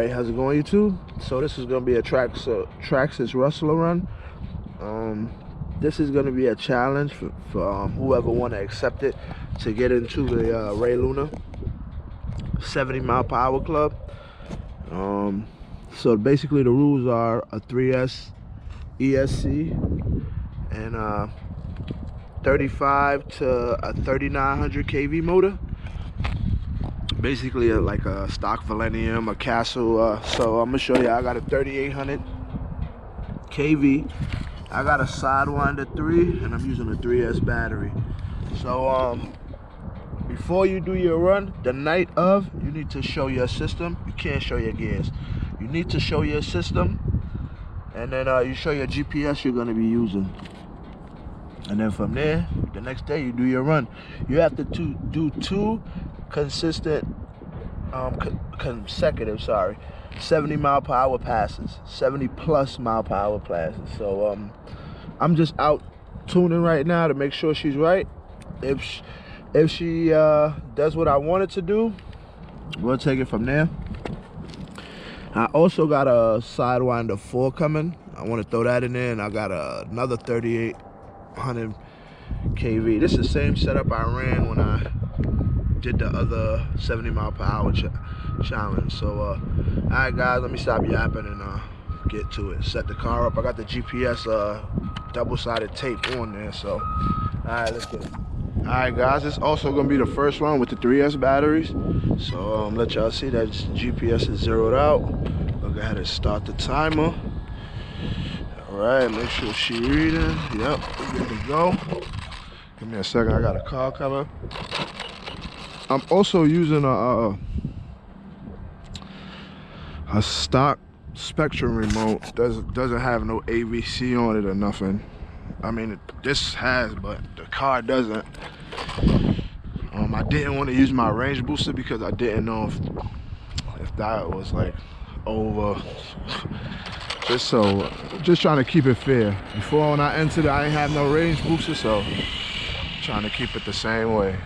Alright, how's it going, YouTube? So this is going to be a Traxxas Rustler run. This is going to be a challenge for whoever want to accept it to get into the Rayluna 70-mile-per-hour club. So basically the rules are a 3S ESC and 35 to a 3900 kV motor. Basically like a stock Millennium, a Castle. So I'm gonna show you. I got a 3800 kV. I got a Sidewinder 3 and I'm using a 3S battery. So before you do your run, the night of, you need to show your system. You can't show your gears. You need to show your system, and then you show your GPS you're gonna be using. And then from there, the next day you do your run. You have to do two consecutive 70-mile-per-hour passes, 70+ mile-per-hour passes. So I'm just out tuning right now to make sure she's right. If she does what I want it to do, we'll take it from there. I also got a Sidewinder 4 coming. I want to throw that in there, and I got another 3800 kV. This is the same setup I ran when I did the other 70-mile-per-hour challenge. So alright guys, let me stop yapping and get to it. Set the car up. I got the GPS double-sided tape on there. So alright, let's get it. Alright guys, it's also gonna be the first one with the 3S batteries. So let y'all see that GPS is zeroed out. I'll go ahead and start the timer. Alright, make sure she reading. Yep, we're good to go. Give me a second, I got a call coming. I'm also using a stock Spectrum remote. Doesn't have no AVC on it or nothing. I mean, this has, but the car doesn't. I didn't want to use my range booster because I didn't know if that was like over. Just trying to keep it fair. Before when I entered it, I didn't have no range booster, so trying to keep it the same way.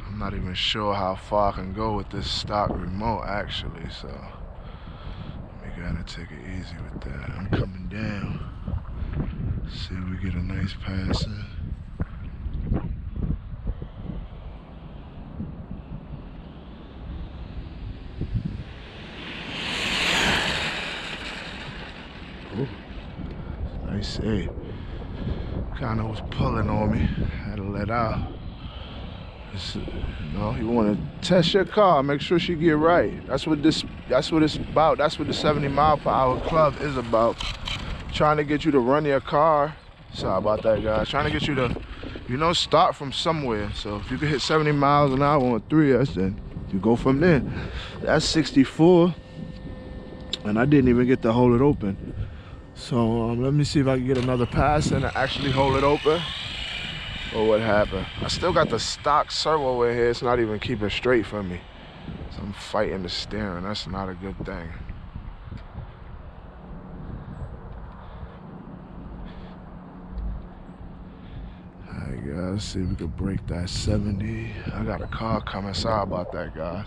I'm not even sure how far I can go with this stock remote actually, so we gotta take it easy with that. I'm coming down. See if we get a nice pass in. Ooh, nice save. Kinda was pulling on me. Had to let out. You know, you want to test your car, make sure she get right. That's what it's about. That's what the 70-mile-per-hour club is about. Trying to get you to run your car. Sorry about that, guys. Trying to get you to, you know, start from somewhere. So if you can hit 70 miles an hour on 3S, then you go from there. That's 64, and I didn't even get to hold it open. So let me see if I can get another pass and actually hold it open. Or what happened? I still got the stock servo in here. It's not even keeping straight for me. So I'm fighting the steering. That's not a good thing. Alright guys, let's see if we can break that 70. I got a car coming. Sorry about that, guys.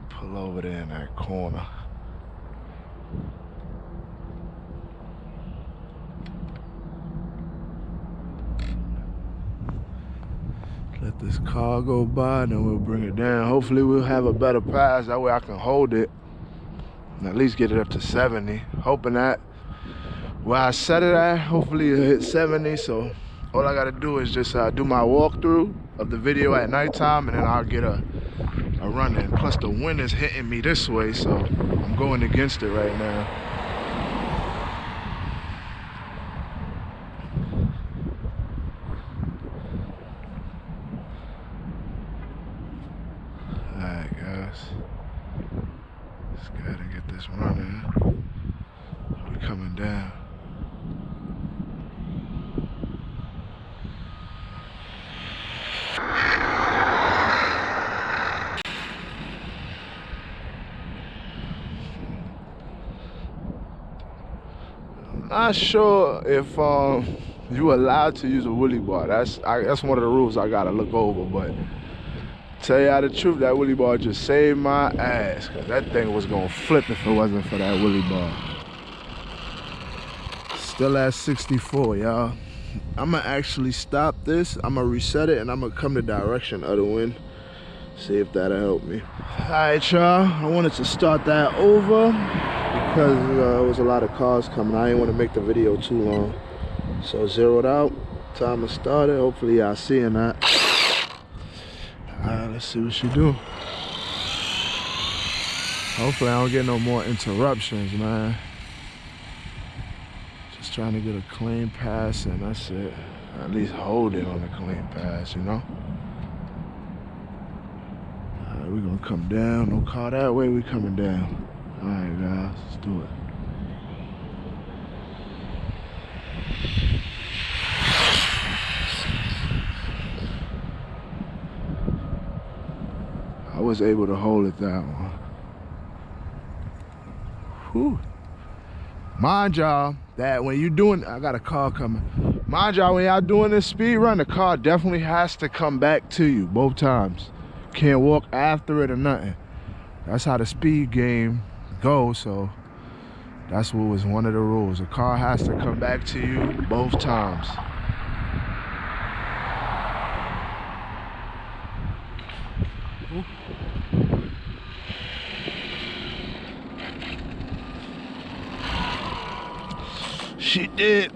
Pull over there in that corner. Let this car go by, then we'll bring it down. Hopefully we'll have a better pass. That way I can hold it and at least get it up to 70. Hoping that where I set it at, hopefully it'll hit 70. So all I gotta do is just do my walkthrough of the video at nighttime, and then I'll get a run in. Plus the wind is hitting me this way, so I'm going against it right now. Alright guys, let's go ahead and get this running. We're coming down. I'm not sure if you're allowed to use a wheelie bar. That's one of the rules I gotta look over, but Tell y'all the truth, that Willy bar just saved my ass, cause that thing was gonna flip if it wasn't for that Willy bar. Still at 64, y'all. I'ma actually stop this. I'ma reset it and I'ma come the direction of the wind. See if that'll help me. All right, y'all. I wanted to start that over because there was a lot of cars coming. I didn't want to make the video too long. So zeroed out. Timer started. Hopefully y'all seeing that. Alright, let's see what she do. Hopefully I don't get no more interruptions, man. Just trying to get a clean pass and that's it. At least hold it on a clean pass, you know? Alright, we're gonna come down. No car that way, we coming down. Alright guys, let's do it. I was able to hold it that one. Whew. Mind y'all that when you doing, I got a car coming. Mind y'all, when y'all doing this speed run, the car definitely has to come back to you both times. Can't walk after it or nothing. That's how the speed game goes, so that's what was one of the rules. The car has to come back to you both times. She did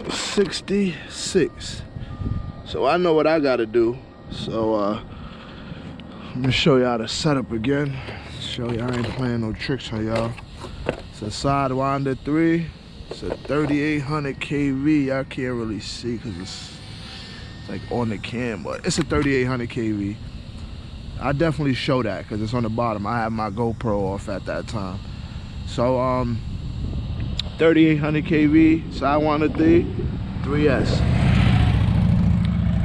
66. So I know what I gotta do. So I'm gonna show y'all the setup again. Show y'all I ain't playing no tricks on y'all. It's a Sidewinder 3. It's a 3800 kV. Y'all can't really see because it's like on the cam, but it's a 3800 kV. I definitely show that because it's on the bottom. I have my GoPro off at that time. So 3800 kV, Sidewinder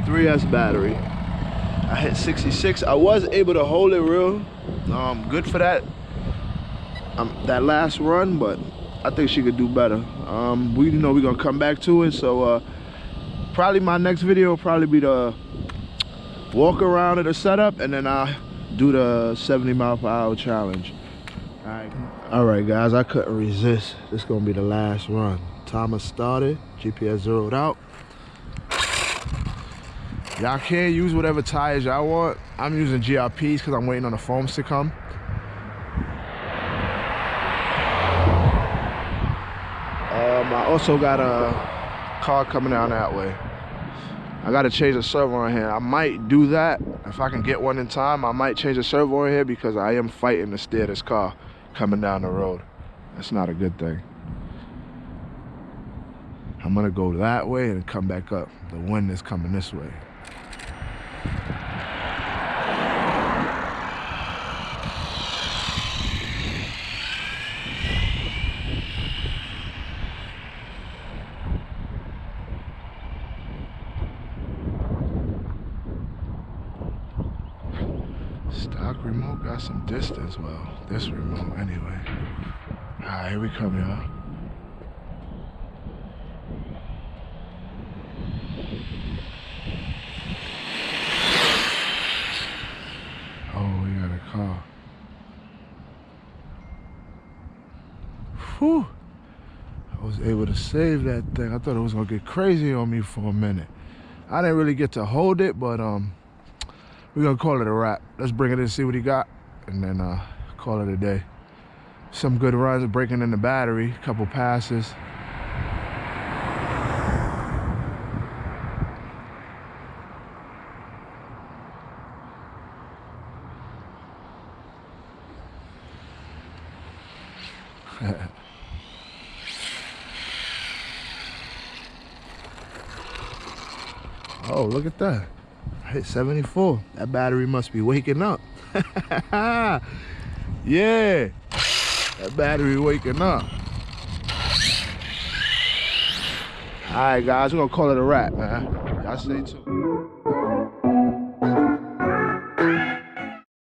3S battery. I hit 66. I was able to hold it real good for that that last run, but I think she could do better. We know we're gonna come back to it, so probably my next video will probably be the walk around of the setup, and then I'll do the 70 mile per hour challenge. All right, guys, I couldn't resist. This is gonna be the last run. Timer started, GPS zeroed out. Y'all can use whatever tires y'all want. I'm using GRPs because I'm waiting on the foams to come. I also got a car coming down that way. I gotta change the servo on here. I might do that. If I can get one in time, I might change the servo on here because I am fighting to steer this car coming down the road. That's not a good thing. I'm gonna go that way and come back up. The wind is coming this way. Stock remote got some distance. Well, this remote anyway. All right, here we come, y'all. Oh, we got a car. Whew. I was able to save that thing. I thought it was gonna get crazy on me for a minute. I didn't really get to hold it, but we're gonna call it a wrap. Let's bring it in and see what he got, and then call it a day. Some good runs, breaking in the battery, a couple passes. Oh, look at that. I hit 74. That battery must be waking up. Yeah, that battery waking up. All right, guys, we're gonna call it a wrap, man. Y'all stay tuned.